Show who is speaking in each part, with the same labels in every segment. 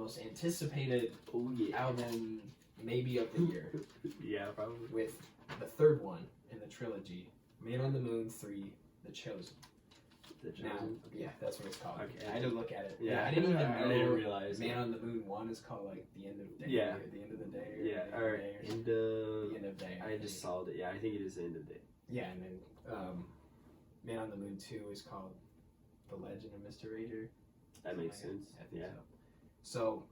Speaker 1: most anticipated
Speaker 2: Oh yeah.
Speaker 1: album maybe of the year,
Speaker 2: Yeah, probably.
Speaker 1: with the third one in the trilogy, Man on the Moon 3, The Chosen.
Speaker 2: The
Speaker 1: Now,
Speaker 2: Chosen.
Speaker 1: yeah, that's what it's called.
Speaker 2: Okay.
Speaker 1: I had to look at it.
Speaker 2: Yeah,
Speaker 1: I didn't even
Speaker 2: I
Speaker 1: know
Speaker 2: didn't realize.
Speaker 1: Man on the Moon 1 is called like The End of Day.
Speaker 2: Yeah.
Speaker 1: Or The End of the Day. Or
Speaker 2: Yeah,
Speaker 1: The End of
Speaker 2: or
Speaker 1: the Day or
Speaker 2: in
Speaker 1: something.
Speaker 2: the.
Speaker 1: The End of Day.
Speaker 2: I just saw it. Yeah, I think it is the end of the day.
Speaker 1: Yeah, and then Man on the Moon 2 is called The Legend of Mr. Rager.
Speaker 2: That makes
Speaker 1: Something
Speaker 2: sense.
Speaker 1: like that. I think
Speaker 2: Yeah.
Speaker 1: so.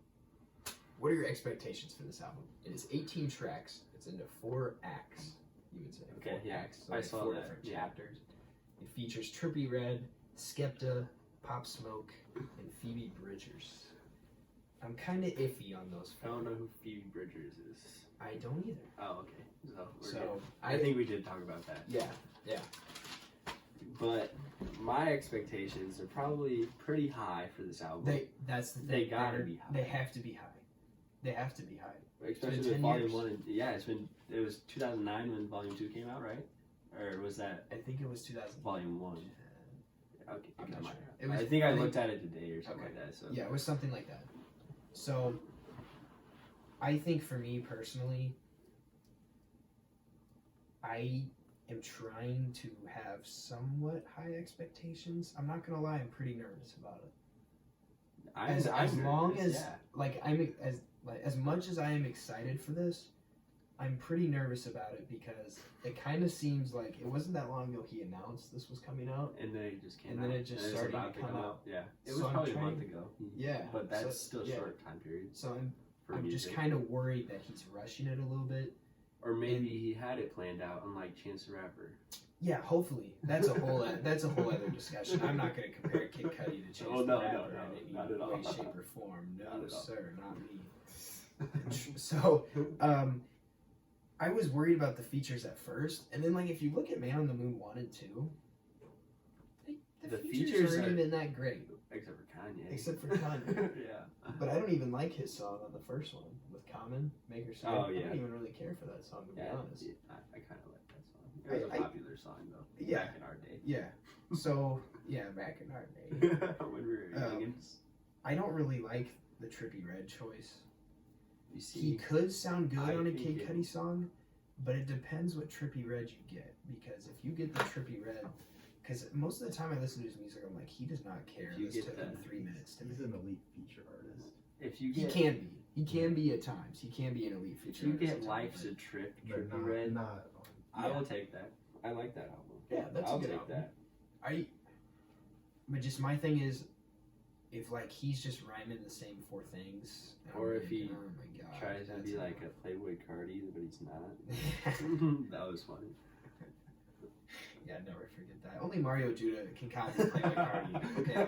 Speaker 1: What are your expectations for this album? It is 18 tracks. It's into 4 acts, you would say.
Speaker 2: Okay,
Speaker 1: 4
Speaker 2: yeah.
Speaker 1: acts. So
Speaker 2: I
Speaker 1: like
Speaker 2: saw
Speaker 1: 4
Speaker 2: that,
Speaker 1: different
Speaker 2: yeah.
Speaker 1: chapters. It features Trippie Redd, Skepta, Pop Smoke, and Phoebe Bridgers. I'm kind of iffy on those.
Speaker 2: I don't know who Phoebe Bridgers is.
Speaker 1: I don't either.
Speaker 2: Oh, okay. So, we're
Speaker 1: So
Speaker 2: good. I think we did talk about that.
Speaker 1: Yeah.
Speaker 2: But my expectations are probably pretty high for this album.
Speaker 1: That's the thing.
Speaker 2: They gotta be high.
Speaker 1: They have to be high. They have to be high.
Speaker 2: Especially
Speaker 1: been
Speaker 2: with
Speaker 1: 10
Speaker 2: Volume
Speaker 1: years.
Speaker 2: 1. It was 2009 when Volume 2 came out, right? Or was that
Speaker 1: I think it was 2000.
Speaker 2: Volume 1? Okay,
Speaker 1: I'm not
Speaker 2: come on.
Speaker 1: sure. It was-
Speaker 2: I think I
Speaker 1: I think-
Speaker 2: looked at it today or something
Speaker 1: Okay.
Speaker 2: like that. So
Speaker 1: Yeah, it was something like that. So, I think for me personally, I am trying to have somewhat high expectations. I'm not gonna lie, I'm pretty nervous about it. As long
Speaker 2: nervous,
Speaker 1: as
Speaker 2: yeah.
Speaker 1: like I'm as much as I am excited for this, I'm pretty nervous about it because it kind of seems like it wasn't that long ago he announced this was coming out.
Speaker 2: And then it just came
Speaker 1: And
Speaker 2: out.
Speaker 1: then it just
Speaker 2: it's
Speaker 1: started to
Speaker 2: about
Speaker 1: come out.
Speaker 2: Yeah, it
Speaker 1: So
Speaker 2: was
Speaker 1: I'm
Speaker 2: probably a
Speaker 1: trying-
Speaker 2: month ago.
Speaker 1: Yeah,
Speaker 2: But that's
Speaker 1: so-
Speaker 2: still
Speaker 1: yeah.
Speaker 2: short time period
Speaker 1: So
Speaker 2: for
Speaker 1: I'm
Speaker 2: music.
Speaker 1: just kind of worried that he's rushing it a little bit.
Speaker 2: Or maybe he had it planned out, unlike Chance the Rapper.
Speaker 1: Yeah, hopefully. That's a whole other discussion. I'm not going to compare Kid Cudi to Chance
Speaker 2: Oh,
Speaker 1: the
Speaker 2: no,
Speaker 1: Rapper
Speaker 2: no,
Speaker 1: in
Speaker 2: not
Speaker 1: any
Speaker 2: at all.
Speaker 1: way, shape, or form. No,
Speaker 2: Not at all.
Speaker 1: sir, not me. So, I was worried about the features at first, and then like if you look at Man on the Moon 1 and 2, the
Speaker 2: The
Speaker 1: features
Speaker 2: features
Speaker 1: aren't
Speaker 2: are-
Speaker 1: even that great,
Speaker 2: Except for Kanye.
Speaker 1: except for Kanye.
Speaker 2: Yeah.
Speaker 1: But I don't even like his song on the first one with Common, Make Her Say.
Speaker 2: Oh,
Speaker 1: I
Speaker 2: yeah.
Speaker 1: don't even really care for that song, to be honest.
Speaker 2: I kind of like that song. It was a popular song, though.
Speaker 1: Yeah.
Speaker 2: Back in our day.
Speaker 1: Yeah. So, yeah, back in our day.
Speaker 2: When we were youngins.
Speaker 1: I don't really like the Trippie Redd choice.
Speaker 2: You see.
Speaker 1: He could sound good
Speaker 2: I
Speaker 1: on a
Speaker 2: think
Speaker 1: Kid
Speaker 2: it-
Speaker 1: Cudi song, but it depends what Trippie Redd you get. Because if you get the Trippie Redd, because most of the time I listen to his music, I'm like, he does not care.
Speaker 2: If you
Speaker 1: This
Speaker 2: get
Speaker 1: took him
Speaker 2: that-
Speaker 1: 3 minutes to
Speaker 3: He's
Speaker 1: make.
Speaker 3: an elite feature artist.
Speaker 2: If you
Speaker 1: He
Speaker 2: get.
Speaker 1: can be. He can be at times. He can be an elite
Speaker 2: If
Speaker 1: feature.
Speaker 2: you
Speaker 1: artist
Speaker 2: get
Speaker 1: at times,
Speaker 2: Life's
Speaker 1: but-
Speaker 2: a Trip,
Speaker 3: But
Speaker 2: Trippie Redd,
Speaker 3: not on.
Speaker 2: I will take that. I like that album.
Speaker 1: Yeah, that's
Speaker 2: I'll
Speaker 1: a good
Speaker 2: take
Speaker 1: album.
Speaker 2: that.
Speaker 1: But just my thing is, if like he's just rhyming the same 4 things, and
Speaker 2: Or
Speaker 1: I'm
Speaker 2: if he
Speaker 1: like, oh my god,
Speaker 2: Tries to
Speaker 1: that's
Speaker 2: be
Speaker 1: not-
Speaker 2: like a Playboy Cardi, but he's not. That was funny.
Speaker 1: Yeah, never forget that. Only Mario Judah can copy Playboy Cardi. Okay,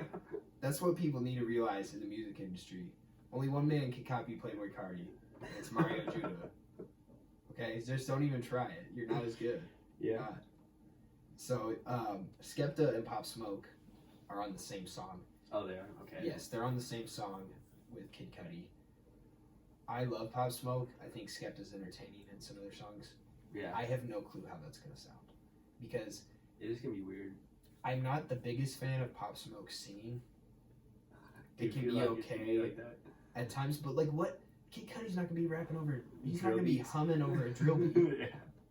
Speaker 1: that's what people need to realize in the music industry. Only one man can copy Playboy Cardi. And it's Mario Judah. Okay, just don't even try it. You're not as good. You're
Speaker 2: Yeah.
Speaker 1: not. So, Skepta and Pop Smoke are on the same song.
Speaker 2: Oh, they are? Okay.
Speaker 1: Yes, they're on the same song with Kid Cudi. I love Pop Smoke. I think Skepta's entertaining in some of their songs.
Speaker 2: Yeah.
Speaker 1: I have no clue how that's gonna sound because
Speaker 2: It is going to be weird.
Speaker 1: I'm not the biggest fan of Pop Smoke singing
Speaker 2: Do you
Speaker 1: It can
Speaker 2: feel
Speaker 1: be
Speaker 2: like it's gonna
Speaker 1: okay.
Speaker 2: like that?
Speaker 1: at times, but like what? Kid Cudi's not gonna be rapping over. He's not
Speaker 2: Drill
Speaker 1: gonna be
Speaker 2: beats?
Speaker 1: humming over a drill beat.
Speaker 2: Yeah.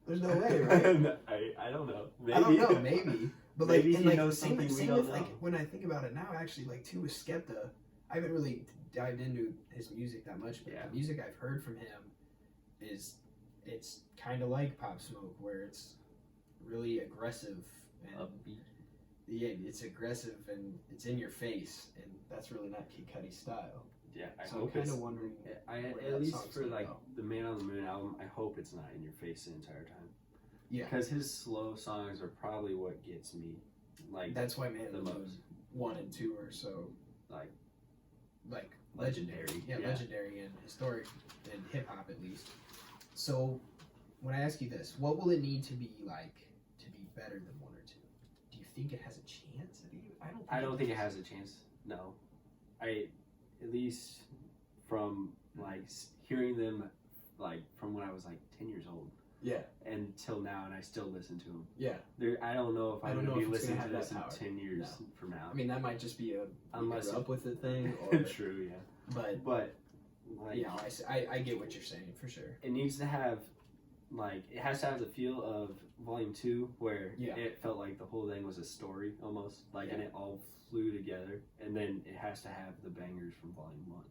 Speaker 1: There's no way, right?
Speaker 2: I don't know. Maybe.
Speaker 1: I don't know, maybe. But like,
Speaker 2: Maybe
Speaker 1: and
Speaker 2: he
Speaker 1: like,
Speaker 2: knows
Speaker 1: same,
Speaker 2: something we
Speaker 1: same
Speaker 2: don't
Speaker 1: with like
Speaker 2: know.
Speaker 1: when I think about it now, actually, like too with Skepta, I haven't really dived into his music that much, but
Speaker 2: Yeah.
Speaker 1: the music I've heard from him is it's kind of like Pop Smoke, where it's really aggressive and
Speaker 2: Upbeat.
Speaker 1: yeah, it's aggressive and it's in your face, and that's really not Kid Cudi's style.
Speaker 2: Yeah, I
Speaker 1: So I'm
Speaker 2: hope
Speaker 1: kind
Speaker 2: it's.
Speaker 1: of wondering.
Speaker 2: I
Speaker 1: where
Speaker 2: at
Speaker 1: that
Speaker 2: least
Speaker 1: song's
Speaker 2: for
Speaker 1: gonna
Speaker 2: like
Speaker 1: go.
Speaker 2: the Man on the Moon album, I hope it's not in your face the entire time.
Speaker 1: Yeah,
Speaker 2: Because his slow songs are probably what gets me. Like
Speaker 1: that's why Man
Speaker 2: the
Speaker 1: on the Moon
Speaker 2: most
Speaker 1: 1 and 2 are so
Speaker 2: like
Speaker 1: legendary.
Speaker 2: legendary.
Speaker 1: Yeah, legendary and historic in hip hop at least. So, when I ask you this, what will it need to be like to be better than 1 or 2? Do you think it has a chance?
Speaker 2: I don't think it has a chance. No, at least from like hearing them like from when I was like 10 years old.
Speaker 1: Yeah.
Speaker 2: Until now, and I still listen to them.
Speaker 1: Yeah.
Speaker 2: I don't know if
Speaker 1: I
Speaker 2: I'm
Speaker 1: don't
Speaker 2: going to
Speaker 1: know
Speaker 2: be
Speaker 1: if it's gonna
Speaker 2: listening to
Speaker 1: have
Speaker 2: this in
Speaker 1: that power.
Speaker 2: 10 years
Speaker 1: No.
Speaker 2: from now.
Speaker 1: I mean, that might just be a
Speaker 2: Unless
Speaker 1: grew up with it thing, or
Speaker 2: True, yeah.
Speaker 1: but
Speaker 2: But Like,
Speaker 1: Yeah, I get what you're saying for sure.
Speaker 2: it needs to have, like, it has to have the feel of Volume 2, where
Speaker 1: Yeah.
Speaker 2: it felt like the whole thing was a story almost, like, and
Speaker 1: Yeah.
Speaker 2: it all flew together. And then it has to have the bangers from Volume 1.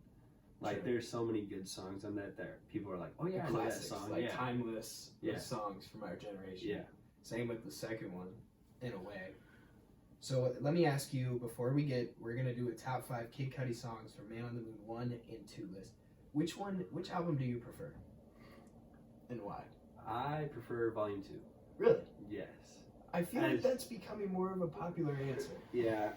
Speaker 2: Like,
Speaker 1: Sure.
Speaker 2: there's so many good songs on that people are like, oh yeah,
Speaker 1: The
Speaker 2: I know that
Speaker 1: classics,
Speaker 2: song.
Speaker 1: like
Speaker 2: Yeah.
Speaker 1: timeless
Speaker 2: Yeah.
Speaker 1: songs from our generation.
Speaker 2: Yeah.
Speaker 1: Same with the second one, in a way. So let me ask you before we're gonna do a top 5 Kid Cudi songs from Man on the Moon 1 and 2 list. Which album do you prefer, and why?
Speaker 2: I prefer Volume 2.
Speaker 1: Really?
Speaker 2: Yes.
Speaker 1: I feel like that's becoming more of a popular answer.
Speaker 2: Yeah.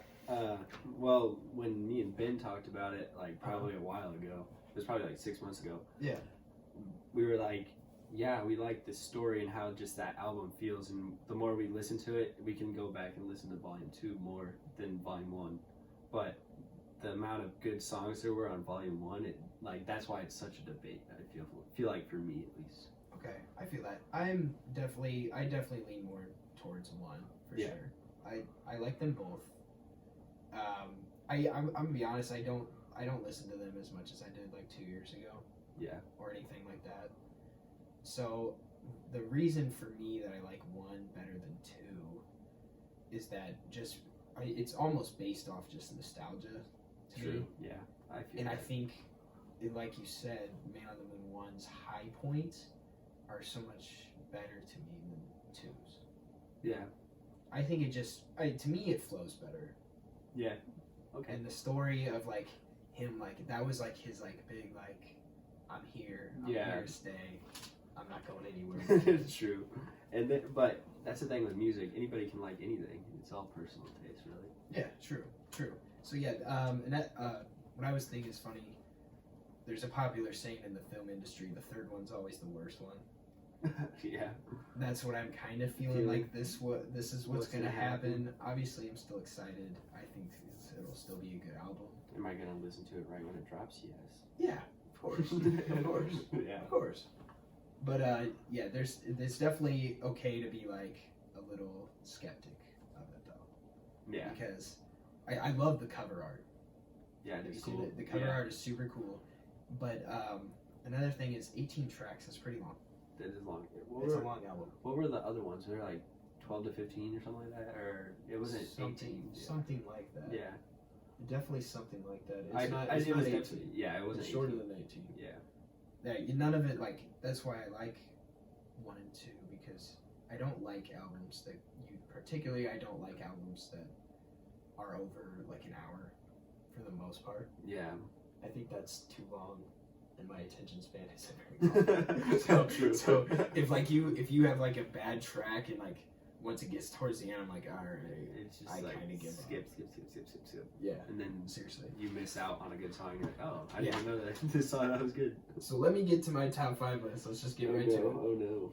Speaker 2: Well, when me and Ben talked about it, like probably a while ago, it was probably like 6 months ago.
Speaker 1: Yeah.
Speaker 2: We were like, yeah, we like the story and how just that album feels, and the more we listen to it, we can go back and listen to Volume 2 more than Volume 1. But the amount of good songs there were on Volume 1, that's why it's such a debate. I feel like, for me at least.
Speaker 1: Okay, I feel that. I definitely lean more towards 1 for
Speaker 2: Yeah.
Speaker 1: sure. I like them both. I'm gonna be honest. I don't listen to them as much as I did like 2 years ago.
Speaker 2: Yeah.
Speaker 1: Or anything like that. So the reason for me that I like 1 better than 2 is that it's almost based off just nostalgia to me.
Speaker 2: Yeah. I feel
Speaker 1: And I
Speaker 2: that.
Speaker 1: think, like you said, Man on the Moon 1's high points are so much better to me than 2's.
Speaker 2: Yeah.
Speaker 1: I think it just, to me, it flows better.
Speaker 2: Yeah. Okay.
Speaker 1: And the story of like him, like that was like his like big like, I'm here to stay. I'm not going anywhere.
Speaker 2: It's true. But that's the thing with music. Anybody can like anything. It's all personal taste, really.
Speaker 1: Yeah, true. So yeah, and that what I was thinking is funny. There's a popular saying in the film industry: the third one's always the worst one.
Speaker 2: Yeah.
Speaker 1: That's what I'm kind of feeling like. This is what's gonna happen. Obviously, I'm still excited. I think it'll still be a good album.
Speaker 2: Am I gonna listen to it right when it drops? Yes.
Speaker 1: Yeah, of course, of course,
Speaker 2: Yeah.
Speaker 1: of course. But yeah, it's definitely okay to be like a little skeptic of it though.
Speaker 2: Yeah.
Speaker 1: Because I love the cover art.
Speaker 2: Yeah,
Speaker 1: Have
Speaker 2: it's
Speaker 1: you
Speaker 2: cool.
Speaker 1: seen it? The cover art is super cool. But another thing is 18 tracks. That's pretty long.
Speaker 2: That is long.
Speaker 1: It's a long album.
Speaker 2: What were the other ones? They're like 12 to 15 or something like that, or it wasn't 18.
Speaker 1: Something like that.
Speaker 2: Yeah.
Speaker 1: Definitely something like that. It's
Speaker 2: I
Speaker 1: not
Speaker 2: 18.
Speaker 1: definitely.
Speaker 2: Yeah, it wasn't
Speaker 1: It's shorter
Speaker 2: 18.
Speaker 1: than 18.
Speaker 2: Yeah.
Speaker 1: Yeah, none of it like. That's why I like 1 and 2 because I don't like albums that I don't like albums that are over like an hour for the most part.
Speaker 2: Yeah.
Speaker 1: I think that's too long, and my attention span isn't very long.
Speaker 2: True.
Speaker 1: So if you have like a bad track and like once it gets towards the end, I'm like, all right,
Speaker 2: It's just
Speaker 1: I
Speaker 2: like
Speaker 1: kinda give up.
Speaker 2: skip.
Speaker 1: yeah,
Speaker 2: And then
Speaker 1: seriously.
Speaker 2: you miss out on a good song. You're like, oh, I
Speaker 1: Yeah.
Speaker 2: didn't know that this song was good.
Speaker 1: So let me get to my top 5 list. Let's just get right to it.
Speaker 2: Oh no.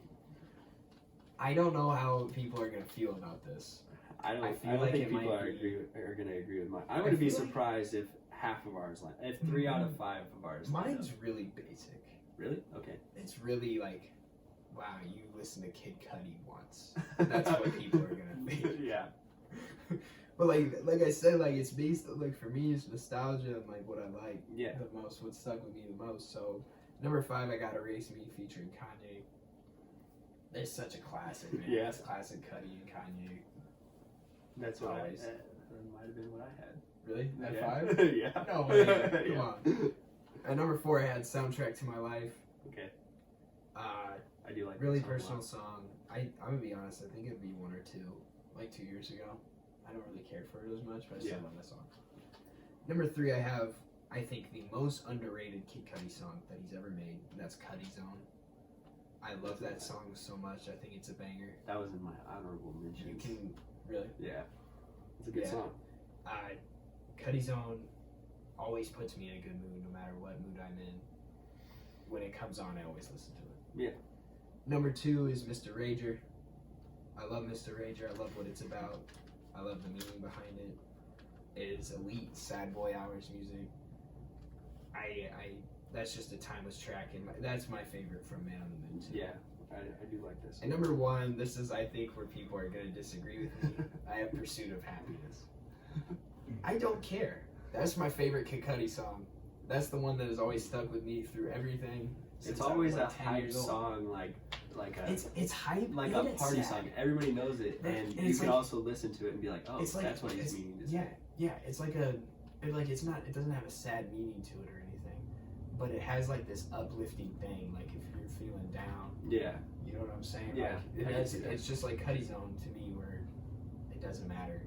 Speaker 1: I don't know how people are gonna feel about this.
Speaker 2: I don't
Speaker 1: feel like
Speaker 2: think
Speaker 1: it
Speaker 2: people
Speaker 1: might
Speaker 2: are
Speaker 1: be-
Speaker 2: going to agree with mine. I'm going to be
Speaker 1: feel like-
Speaker 2: surprised if half of ours line. If 3 out of 5 of ours. line
Speaker 1: Mine's
Speaker 2: up.
Speaker 1: really basic.
Speaker 2: Really okay.
Speaker 1: It's really like, wow, you listen to Kid Cudi once. That's what people are gonna think.
Speaker 2: Yeah.
Speaker 1: But like I said, like it's based like for me it's nostalgia and like what I like
Speaker 2: Yeah.
Speaker 1: the most, what stuck with me the most. So number 5, I got Erase Me featuring Kanye. It's such a classic, man.
Speaker 2: Yeah.
Speaker 1: It's classic Cudi and Kanye.
Speaker 2: That's what
Speaker 1: Always.
Speaker 2: that might have been what I had.
Speaker 1: Really? At
Speaker 2: Yeah.
Speaker 1: 5?
Speaker 2: Yeah.
Speaker 1: No way. Come
Speaker 2: Yeah.
Speaker 1: on. At number 4, I had Soundtrack to My Life.
Speaker 2: Okay.
Speaker 1: Uh,
Speaker 2: I do like
Speaker 1: really
Speaker 2: that song a lot.
Speaker 1: personal song. I'm gonna be honest. I think it'd be 1 or 2, like 2 years ago. I don't really care for it as much, but I still
Speaker 2: Yeah.
Speaker 1: love that song. Number 3, I have I think the most underrated Kid Cudi song that he's ever made. And that's Cudi Zone. I love that song so much. I think it's a banger.
Speaker 2: That was in my honorable
Speaker 1: You
Speaker 2: mentions.
Speaker 1: can really.
Speaker 2: Yeah. It's a good
Speaker 1: Yeah.
Speaker 2: song.
Speaker 1: Cudi Zone always puts me in a good mood, no matter what mood I'm in. When it comes on, I always listen to it.
Speaker 2: Yeah.
Speaker 1: Number 2 is Mr. Rager. I love Mr. Rager. I love what it's about. I love the meaning behind it. It is elite sad boy hours music. That's just a timeless track, and that's my favorite from Man on the Moon too.
Speaker 2: Yeah. I do like this.
Speaker 1: And number 1, this is I think where people are gonna disagree with me. I have Pursuit of Happiness. I don't care. That's my favorite Kid Cudi song. That's the one that has always stuck with me through everything.
Speaker 2: It's
Speaker 1: since I
Speaker 2: always
Speaker 1: was,
Speaker 2: a
Speaker 1: like, 10
Speaker 2: hype
Speaker 1: years old.
Speaker 2: song, like a
Speaker 1: It's hype,
Speaker 2: like
Speaker 1: and
Speaker 2: a
Speaker 1: it's
Speaker 2: party
Speaker 1: sad.
Speaker 2: song. Everybody knows it,
Speaker 1: Right,
Speaker 2: and
Speaker 1: and
Speaker 2: you
Speaker 1: it's
Speaker 2: can
Speaker 1: like-
Speaker 2: also listen to it and be like, oh,
Speaker 1: It's like
Speaker 2: that's what he's meaning to say.
Speaker 1: Yeah, it's like it's not. It doesn't have a sad meaning to it or anything, but it has like this uplifting thing. Like if you're feeling down,
Speaker 2: Yeah,
Speaker 1: you know what I'm saying?
Speaker 2: Yeah,
Speaker 1: Like,
Speaker 2: I can
Speaker 1: it's,
Speaker 2: see that.
Speaker 1: it's just like Cuddy Zone to me, where it doesn't matter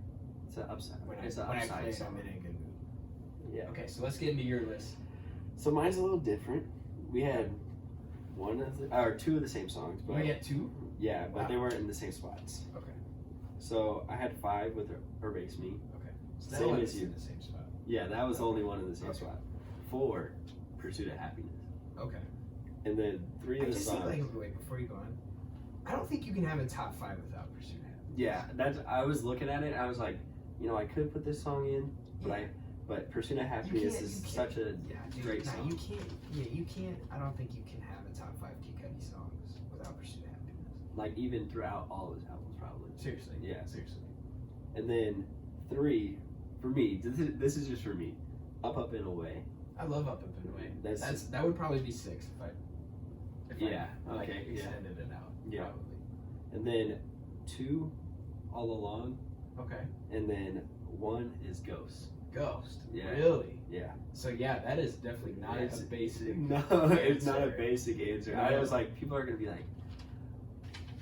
Speaker 2: it's an upside.
Speaker 1: when
Speaker 2: It's an
Speaker 1: I play
Speaker 2: upside
Speaker 1: it.
Speaker 2: song.
Speaker 1: I'm in a good mood.
Speaker 2: Yeah.
Speaker 1: Okay, so let's get into your list.
Speaker 2: So mine's a little different. We had two of the same songs, but
Speaker 1: You get two.
Speaker 2: yeah, but
Speaker 1: Wow.
Speaker 2: they weren't in the same spots.
Speaker 1: Okay.
Speaker 2: So I had 5 with Erase Me.
Speaker 1: Okay. So
Speaker 2: Same
Speaker 1: that
Speaker 2: as
Speaker 1: one's
Speaker 2: you.
Speaker 1: in the same spot.
Speaker 2: Yeah, that was the only one in the same
Speaker 1: Okay.
Speaker 2: spot. 4, Pursuit of Happiness.
Speaker 1: Okay.
Speaker 2: And then 3
Speaker 1: I
Speaker 2: of the
Speaker 1: just think,
Speaker 2: songs.
Speaker 1: like, wait, before you go on, I don't think you can have a top 5 without Pursuit of Happiness.
Speaker 2: Yeah, that's. I was looking at it. I was like, I could put this song in, but Pursuit of Happiness
Speaker 1: can't-
Speaker 2: is
Speaker 1: you
Speaker 2: such a
Speaker 1: Yeah, dude,
Speaker 2: great
Speaker 1: nah,
Speaker 2: song.
Speaker 1: you can't. Yeah, you can't. I don't think you can have a top 5 Kid Cudi songs without Pursuit of Happiness.
Speaker 2: like even throughout all his albums, probably.
Speaker 1: Seriously.
Speaker 2: Yeah.
Speaker 1: Seriously.
Speaker 2: And then 3, for me, this is just for me. Up, Up and Away.
Speaker 1: I love Up and Away.
Speaker 2: That's-
Speaker 1: That would probably be 6 if
Speaker 2: Yeah,
Speaker 1: I like,
Speaker 2: okay, yeah.
Speaker 1: extended it out.
Speaker 2: Yeah.
Speaker 1: Probably.
Speaker 2: And then 2, All Along.
Speaker 1: Okay.
Speaker 2: And then 1 is Ghost.
Speaker 1: Ghost.
Speaker 2: Yeah.
Speaker 1: Really?
Speaker 2: Yeah.
Speaker 1: So yeah, that is definitely not
Speaker 2: It's-
Speaker 1: a basic.
Speaker 2: No, it's not a
Speaker 1: answer.
Speaker 2: basic answer.
Speaker 1: No.
Speaker 2: I was like, people are gonna be like,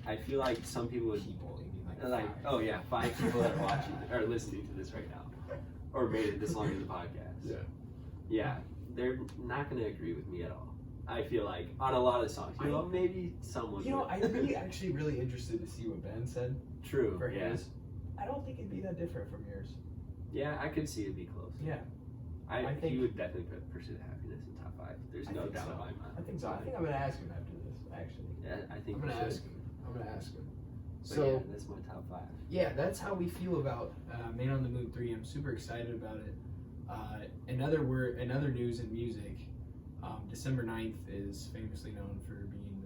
Speaker 2: I feel like some people would
Speaker 1: People, you mean
Speaker 2: they're like,
Speaker 1: 5.
Speaker 2: oh yeah, 5 people that are watching or listening to this right now, or made it this long in the podcast.
Speaker 1: Yeah.
Speaker 2: Yeah, they're not gonna agree with me at all. I feel like on a lot of songs, maybe someone.
Speaker 1: You know,
Speaker 2: would.
Speaker 1: I'd be actually really interested to see what Ben said
Speaker 2: True.
Speaker 1: for
Speaker 2: Yeah.
Speaker 1: his. I don't think it'd be that different from yours.
Speaker 2: Yeah, I could see it be close.
Speaker 1: Yeah.
Speaker 2: I
Speaker 1: I think-
Speaker 2: he would definitely put Pursuit of Happiness in top 5. There's
Speaker 1: I
Speaker 2: no
Speaker 1: think
Speaker 2: doubt
Speaker 1: so.
Speaker 2: in my mind.
Speaker 1: I think so. I think I'm gonna ask him after this. Actually,
Speaker 2: Yeah, I think
Speaker 1: I'm
Speaker 2: we
Speaker 1: gonna
Speaker 2: should.
Speaker 1: ask him. I'm gonna ask him.
Speaker 2: But
Speaker 1: So
Speaker 2: yeah, that's my top 5.
Speaker 1: yeah, that's how we feel about Man on the Moon 3. I'm super excited about it. Another news in music. December 9th is famously known for being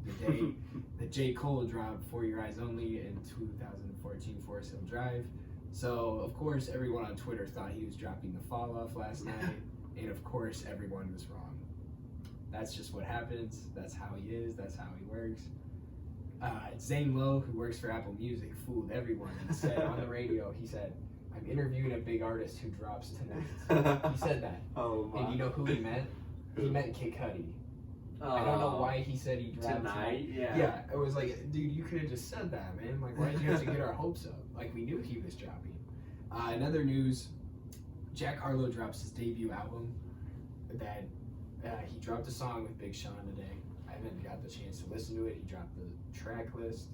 Speaker 1: the day that J. Cole dropped For Your Eyes Only in 2014 Forest Hill Drive. So of course everyone on Twitter thought he was dropping The Fall Off last night, and of course everyone was wrong. That's just what happens. That's how he is. That's how he works. Zane Lowe, who works for Apple Music, fooled everyone and said on the radio, he said, "I'm interviewing a big artist who drops tonight." He said that.
Speaker 2: Oh my.
Speaker 1: And you know who he meant? He meant Kid Cudi.
Speaker 2: Oh,
Speaker 1: I don't know why he said he dropped
Speaker 2: tonight. Yeah.
Speaker 1: Yeah, it was like, dude, you could have just said that, man. Like, why did you have to get our hopes up? Like, we knew he was dropping. In other news, Jack Harlow drops his debut album. That he dropped a song with Big Sean today. I haven't got the chance to listen to it. He dropped the track list.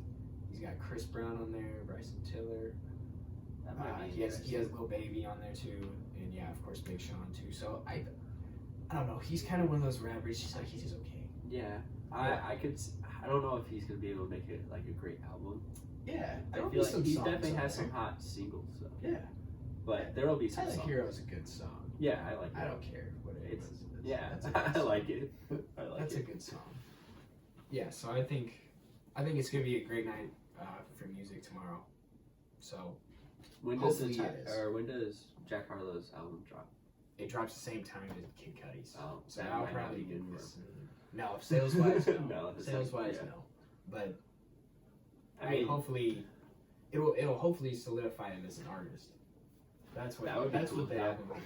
Speaker 1: He's got Chris Brown on there, Bryson Tiller.
Speaker 2: That might be
Speaker 1: He has
Speaker 2: interesting.
Speaker 1: Lil Baby on there too, and yeah, of course Big Sean too. So I don't know. He's kind of one of those rappers. He's just okay.
Speaker 2: Yeah.
Speaker 1: Yeah.
Speaker 2: I don't know if he's gonna be able to make it like a great album.
Speaker 1: Yeah,
Speaker 2: I feel like he definitely has some hot singles. So.
Speaker 1: Yeah,
Speaker 2: But there will be some
Speaker 1: Silent
Speaker 2: songs.
Speaker 1: Hero is a good song.
Speaker 2: Yeah, I like it.
Speaker 1: I don't care what it
Speaker 2: It's-
Speaker 1: is.
Speaker 2: Yeah,
Speaker 1: That's a good
Speaker 2: I
Speaker 1: song.
Speaker 2: like it. I like
Speaker 1: That's
Speaker 2: it.
Speaker 1: a good song. Yeah, so I think it's gonna be a great night for music tomorrow. So
Speaker 2: When does
Speaker 1: hopefully it is.
Speaker 2: when does Jack Harlow's album drop?
Speaker 1: it drops the same time as Kid Cudi's.
Speaker 2: Oh,
Speaker 1: So
Speaker 2: that
Speaker 1: I'll
Speaker 2: might not
Speaker 1: probably
Speaker 2: be good
Speaker 1: get
Speaker 2: for
Speaker 1: this. No, sales wise, no.
Speaker 2: No, it's
Speaker 1: Sales
Speaker 2: like-
Speaker 1: wise,
Speaker 2: yeah.
Speaker 1: no. But
Speaker 2: I mean,
Speaker 1: hopefully, it'll hopefully solidify him as an artist. That's what
Speaker 2: That would be
Speaker 1: that's
Speaker 2: cool,
Speaker 1: what the
Speaker 2: yeah.
Speaker 1: album will do.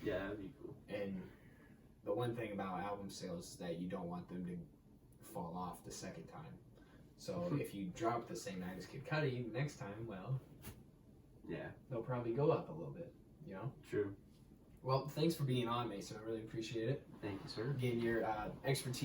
Speaker 2: yeah, that'd be cool.
Speaker 1: And the one thing about album sales is that you don't want them to fall off the second time. So if you drop the same night as Kid Cudi next time, well,
Speaker 2: Yeah,
Speaker 1: they'll probably go up a little bit. You know.
Speaker 2: true.
Speaker 1: Well, thanks for being on, Mason. I really appreciate it.
Speaker 2: Thank you, sir.
Speaker 1: Getting your expertise.